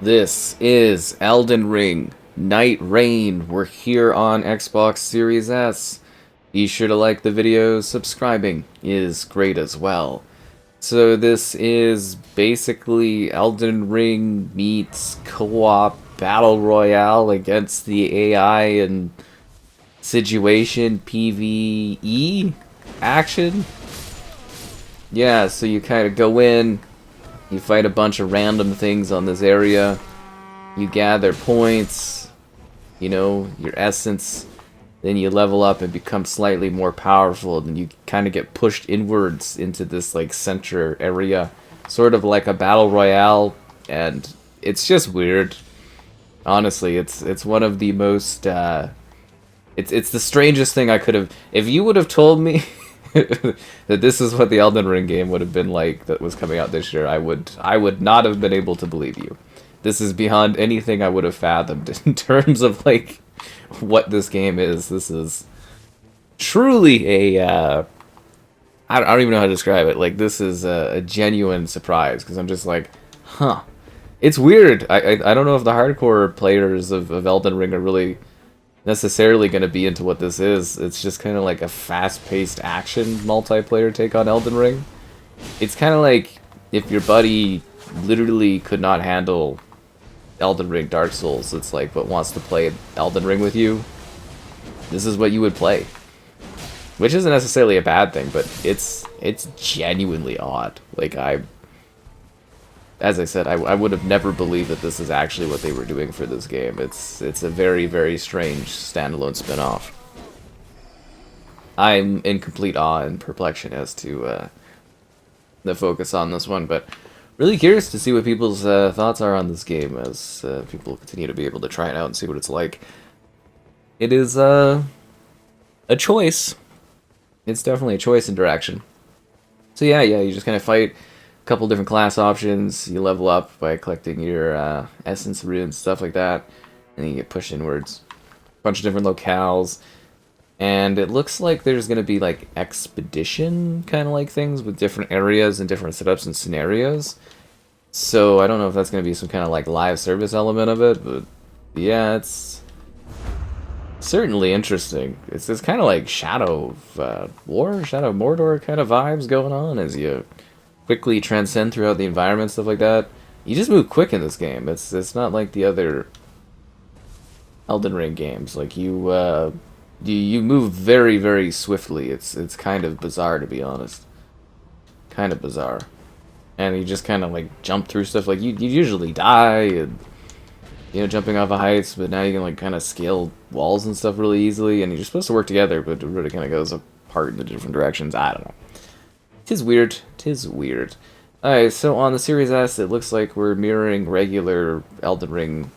This is Elden Ring, Nightreign. We're here on Xbox Series S. Be sure to like the video, subscribing is great as well. So this is basically Elden Ring meets co-op battle royale against the AI and situation PvE action. Yeah, so you kind of go in, you fight a bunch of random things on this area. You gather points, your essence. Then you level up and become slightly more powerful. And you kind of get pushed inwards into this like center area. Sort of like a battle royale. And it's just weird. Honestly, it's one of the most... It's the strangest thing I could have... If you would have told me... that this is what the Elden Ring game would have been like that was coming out this year, I would not have been able to believe you. This is beyond anything I would have fathomed in terms of like what this game is. This is truly a I don't even know how to describe it. Like this is a genuine surprise because I'm just like, huh. It's weird. I don't know if the hardcore players of Elden Ring are really necessarily going to be into what this is. It's just kind of like a fast-paced action multiplayer take on Elden Ring. It's kind of like if your buddy literally could not handle Elden Ring Dark Souls, it's like, but wants to play Elden Ring with you. This is what you would play. Which isn't necessarily a bad thing, but it's genuinely odd. Like, as I said, I would have never believed that this is actually what they were doing for this game. It's a very, very strange standalone spin-off. I'm in complete awe and perplexion as to the focus on this one, but really curious to see what people's thoughts are on this game as people continue to be able to try it out and see what it's like. It is a choice. It's definitely a choice in direction. So yeah, you just kind of fight couple different class options. You level up by collecting your essence runes, stuff like that, and then you get pushed inwards. A bunch of different locales, and it looks like there's going to be like expedition kind of like things with different areas and different setups and scenarios. So I don't know if that's going to be some kind of like live service element of it, but yeah, it's certainly interesting. It's kind of like Shadow of War, Shadow of Mordor kind of vibes going on as you quickly transcend throughout the environment, stuff like that. You just move quick in this game. It's not like the other Elden Ring games. Like you move very, very swiftly. It's kind of bizarre, to be honest. Kind of bizarre. And you just kind of like jump through stuff. Like you usually die and jumping off of heights, but now you can like kind of scale walls and stuff really easily, and you're supposed to work together, but it really kind of goes apart in the different directions. I don't know. Tis weird. Tis weird. Alright, so on the Series S, it looks like we're mirroring regular Elden Ring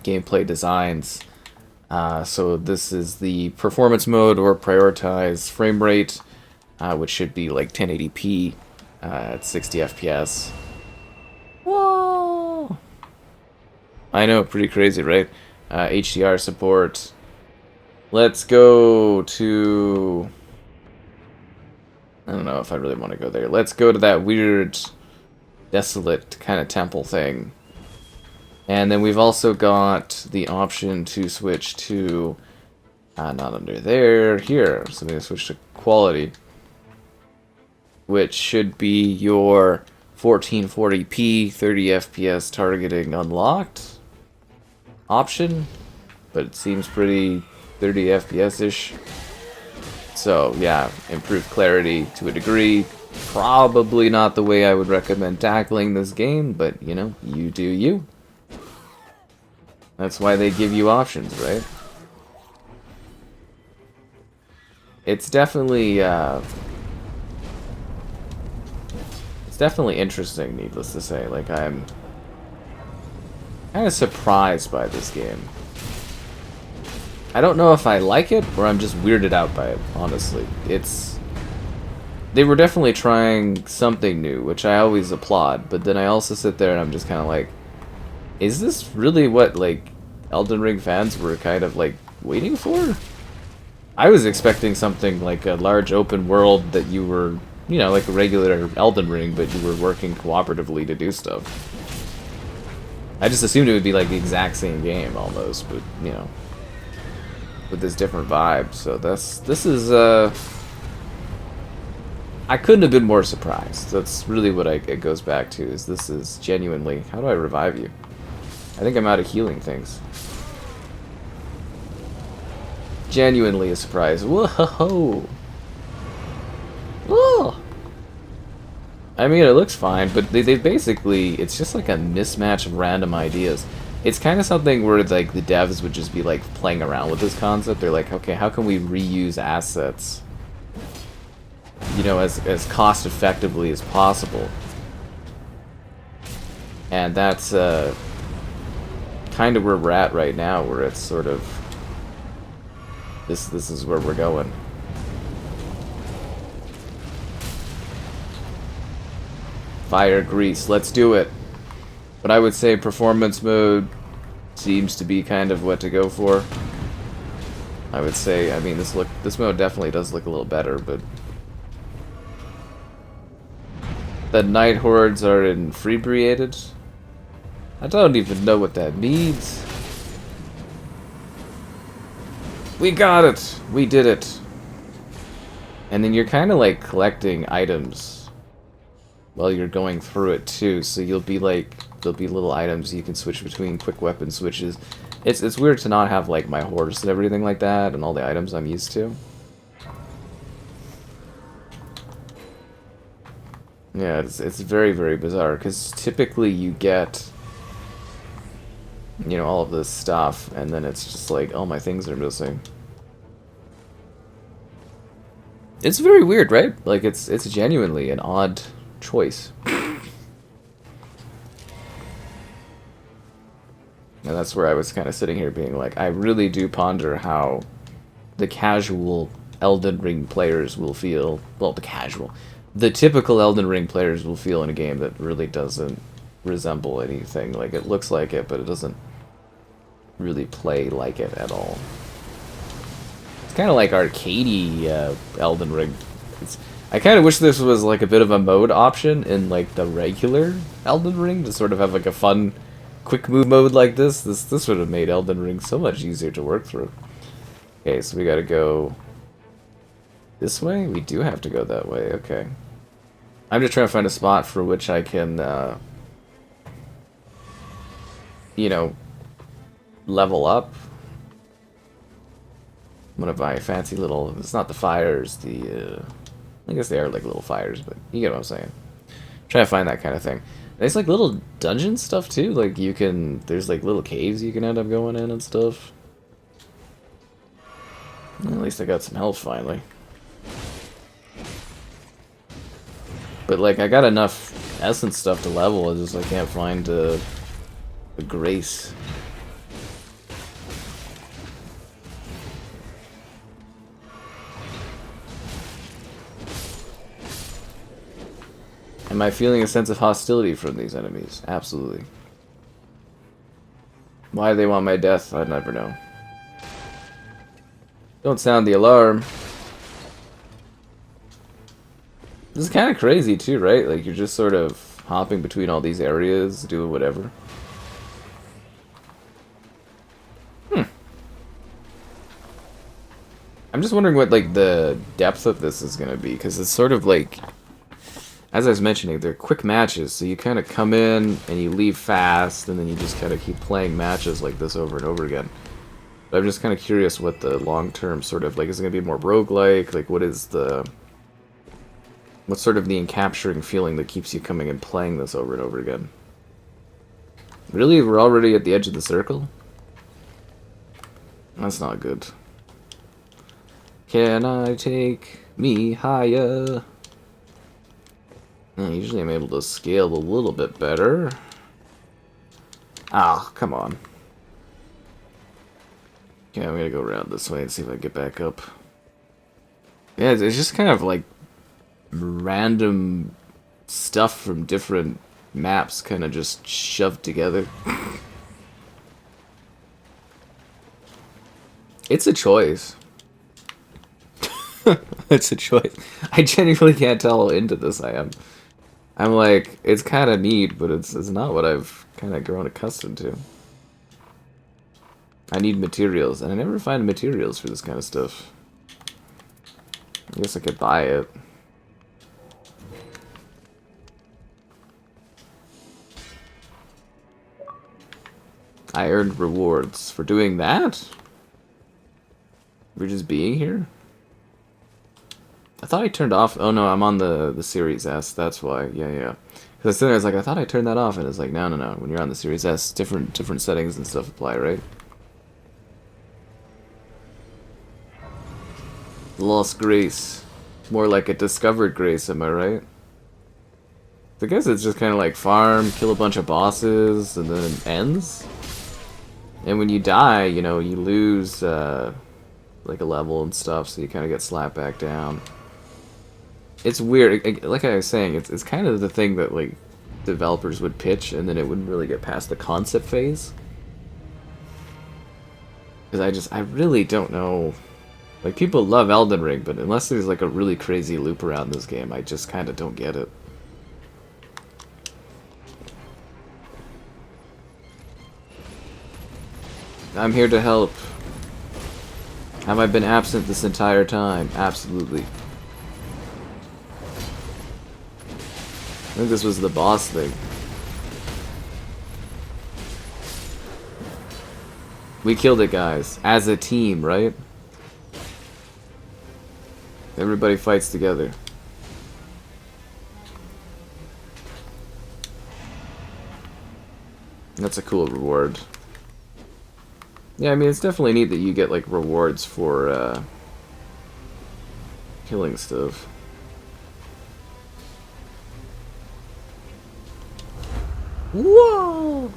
gameplay designs. So this is the performance mode or prioritize frame rate, which should be like 1080p at 60 FPS. Whoa! I know, pretty crazy, right? HDR support. Let's go to... I don't know if I really want to go there. Let's go to that weird, desolate kind of temple thing. And then we've also got the option to switch to... not under there. Here. So I'm going to switch to quality. Which should be your 1440p, 30 FPS targeting unlocked option. But it seems pretty 30 FPS-ish. So, yeah, improved clarity to a degree. Probably not the way I would recommend tackling this game, but, you do you. That's why they give you options, right? It's definitely interesting, needless to say. Like, I'm kind of surprised by this game. I don't know if I like it, or I'm just weirded out by it, honestly. They were definitely trying something new, which I always applaud, but then I also sit there and I'm just kind of like, is this really what, like, Elden Ring fans were kind of, like, waiting for? I was expecting something like a large open world that you were, like a regular Elden Ring, but you were working cooperatively to do stuff. I just assumed it would be like the exact same game almost, but you know, with this different vibe. So this is I couldn't have been more surprised. That's really what it goes back to. Is this is genuinely, how do I revive you? I think I'm out of healing things. Genuinely a surprise. Whoa! Whoa! I mean, it looks fine, but they basically, it's just like a mismatch of random ideas. It's kind of something where like the devs would just be like playing around with this concept. They're like, okay, how can we reuse assets, you know, as cost effectively as possible? And that's kind of where we're at right now, where it's sort of this is where we're going. Fire grease, let's do it. But I would say performance mode seems to be kind of what to go for. I would say, I mean, this mode definitely does look a little better, but the night hordes are inebriated. I don't even know what that means. We got it! We did it! And then you're kind of like collecting items while you're going through it too, so you'll be like, there'll be little items you can switch between, quick weapon switches. It's weird to not have like my horse and everything like that, and all the items I'm used to. Yeah, it's very, very bizarre, because typically you get, you know, all of this stuff, and then it's just like, oh, my things are missing. It's very weird, right? Like, it's genuinely an odd choice. And that's where I was kind of sitting here being like, I really do ponder how the casual Elden Ring players will feel. Well, the typical Elden Ring players will feel in a game that really doesn't resemble anything. Like, it looks like it, but it doesn't really play like it at all. It's kind of like arcadey Elden Ring. I kind of wish this was like a bit of a mode option in like the regular Elden Ring, to sort of have like a fun quick move mode like this. This would have made Elden Ring so much easier to work through. Okay, so we gotta go this way? We do have to go that way, okay. I'm just trying to find a spot for which I can, you know, level up. I'm gonna buy a fancy little, it's not the fires, I guess they are like little fires, but you get what I'm saying. Try to find that kind of thing. There's like little dungeon stuff too, like you can, there's like little caves you can end up going in and stuff. Well, at least I got some health finally. But like I got enough essence stuff to level, I can't find the grace. Am I feeling a sense of hostility from these enemies? Absolutely. Why they want my death, I'd never know. Don't sound the alarm. This is kind of crazy too, right? Like, you're just sort of hopping between all these areas, doing whatever. I'm just wondering what, like, the depth of this is going to be, because it's sort of like, as I was mentioning, they're quick matches, so you kind of come in and you leave fast, and then you just kind of keep playing matches like this over and over again. But I'm just kind of curious what the long-term sort of, like, is it going to be more roguelike? Like, what's sort of the encapturing feeling that keeps you coming and playing this over and over again? Really? We're already at the edge of the circle? That's not good. Can I take me higher? Usually I'm able to scale a little bit better. Ah, come on. Okay, I'm gonna go around this way and see if I can get back up. Yeah, it's just kind of like random stuff from different maps kind of just shoved together. It's a choice. It's a choice. I genuinely can't tell how into this I am. I'm like, it's kind of neat, but it's not what I've kind of grown accustomed to. I need materials, and I never find materials for this kind of stuff. I guess I could buy it. I earned rewards for doing that? We're just being here? I thought I turned off... Oh no, I'm on the Series S, that's why. Yeah. Because I was like, I thought I turned that off, and it's like, no. When you're on the Series S, different settings and stuff apply, right? Lost Grace. More like a discovered grace, am I right? I guess it's just kind of like farm, kill a bunch of bosses, and then it ends. And when you die, you know, you lose like a level and stuff, so you kind of get slapped back down. It's weird. Like I was saying, it's kind of the thing that like developers would pitch, and then it wouldn't really get past the concept phase. Because I really don't know. Like, people love Elden Ring, but unless there's like a really crazy loop around this game, I just kind of don't get it. I'm here to help. Have I been absent this entire time? Absolutely. I think this was the boss thing. We killed it, guys. As a team, right? Everybody fights together. That's a cool reward. Yeah, I mean, it's definitely neat that you get, like, rewards for, killing stuff. Whoa!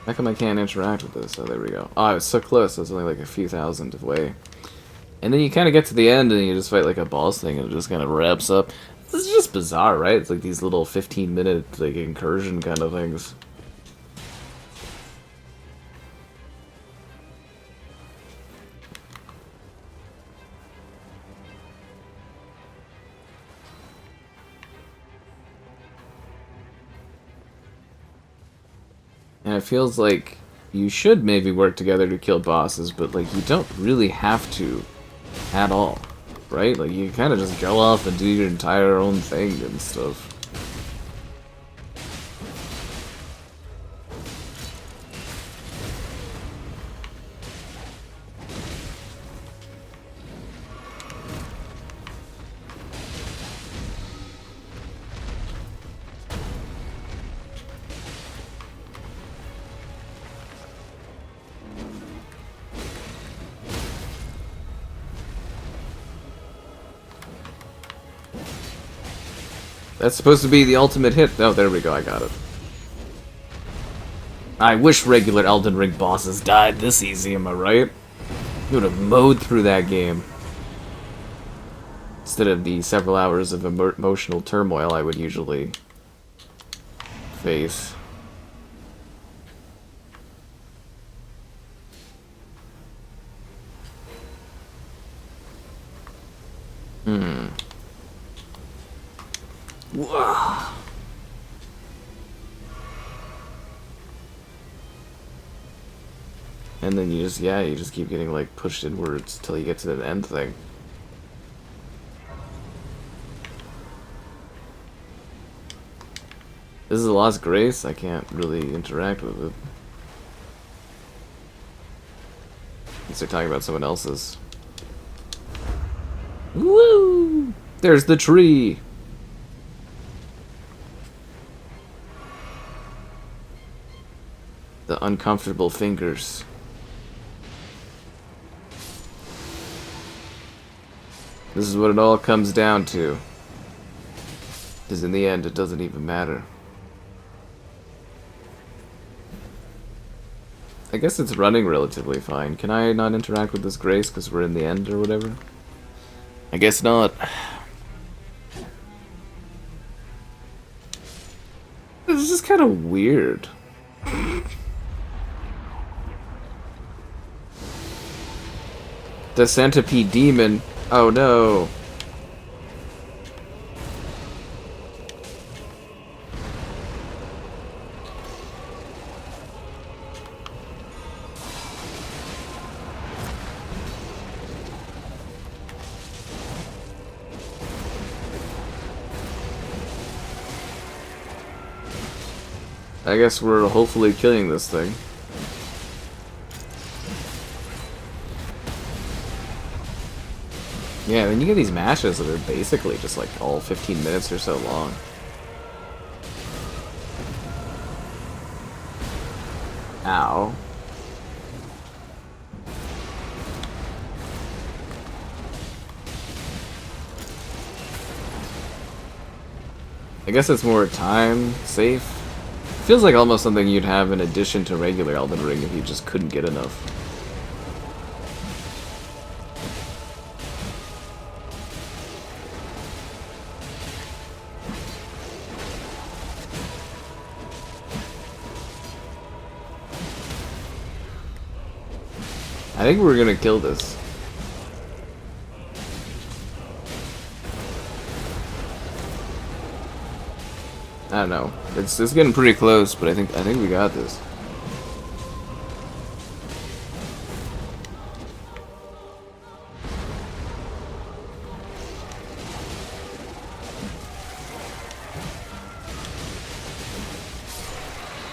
How come I can't interact with this? Oh, there we go. Oh, I was so close. I was only, like, a few thousand away. And then you kind of get to the end and you just fight, like, a boss thing and it just kind of wraps up. This is just bizarre, right? It's like these little 15-minute, like, incursion kind of things. And it feels like you should maybe work together to kill bosses, but, like, you don't really have to at all. Right? Like, you kind of just go off and do your entire own thing and stuff. That's supposed to be the ultimate hit. Oh, there we go, I got it. I wish regular Elden Ring bosses died this easy, am I right? You would have mowed through that game. Instead of the several hours of emotional turmoil I would usually face. Whoa. And then you just keep getting like pushed inwards till you get to the end thing. This is a Lost Grace. I can't really interact with it. Unless they're talking about someone else's. Woo! There's the tree! The uncomfortable fingers. This is what it all comes down to. Because in the end, it doesn't even matter. I guess it's running relatively fine. Can I not interact with this Grace because we're in the end or whatever? I guess not. This is just kind of weird. The centipede demon. Oh no. I guess we're hopefully killing this thing. Yeah, then you get these matches that are basically just like all 15 minutes or so long. Ow. I guess it's more time safe. Feels like almost something you'd have in addition to regular Elden Ring if you just couldn't get enough. I think we're gonna kill this. I don't know. It's getting pretty close, but I think we got this.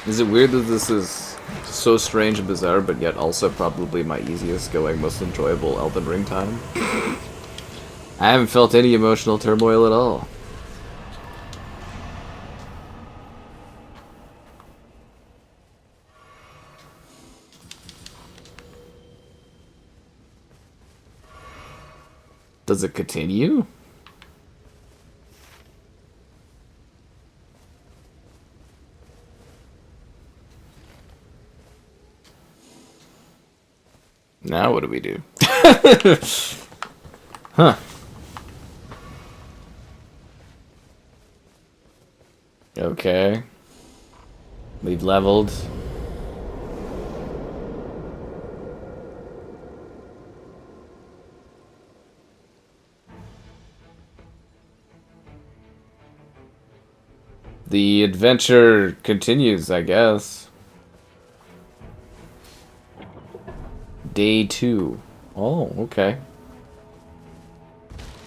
Is it weird that this is so strange and bizarre, but yet also probably my easiest going, most enjoyable Elden Ring time? I haven't felt any emotional turmoil at all. Does it continue? Now what do we do? Huh. Okay. We've leveled. The adventure continues, I guess. Day 2. Oh, okay.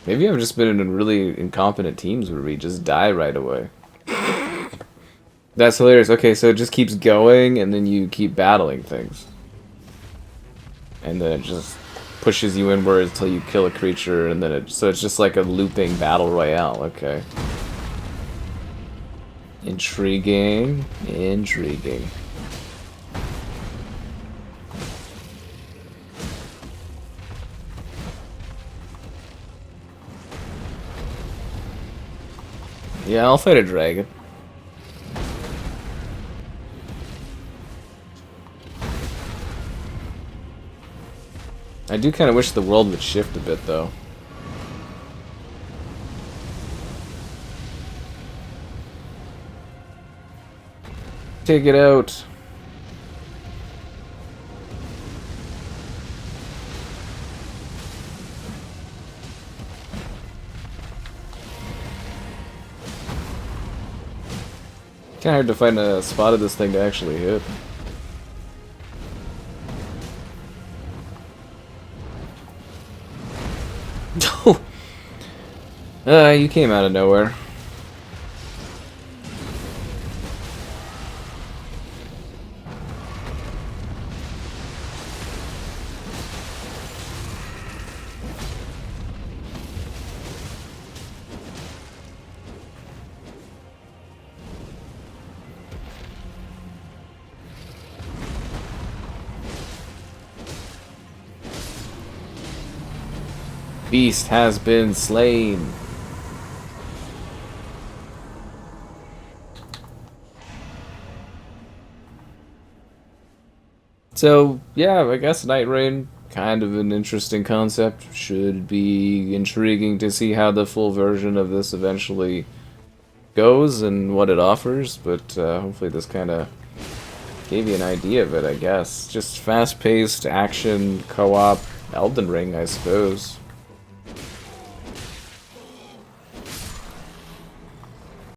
Maybe I've just been in really incompetent teams where we just die right away. That's hilarious. Okay, so it just keeps going, and then you keep battling things. And then it just pushes you inwards until you kill a creature, and then so it's just like a looping battle royale. Okay. Intriguing. Intriguing. Yeah, I'll fight a dragon. I do kind of wish the world would shift a bit, though. Take it out. Kinda hard to find a spot of this thing to actually hit. You came out of nowhere. Beast has been slain. So, yeah, I guess Nightreign, kind of an interesting concept. Should be intriguing to see how the full version of this eventually goes and what it offers, but hopefully this kind of gave you an idea of it, I guess. Just fast-paced action co-op Elden Ring, I suppose.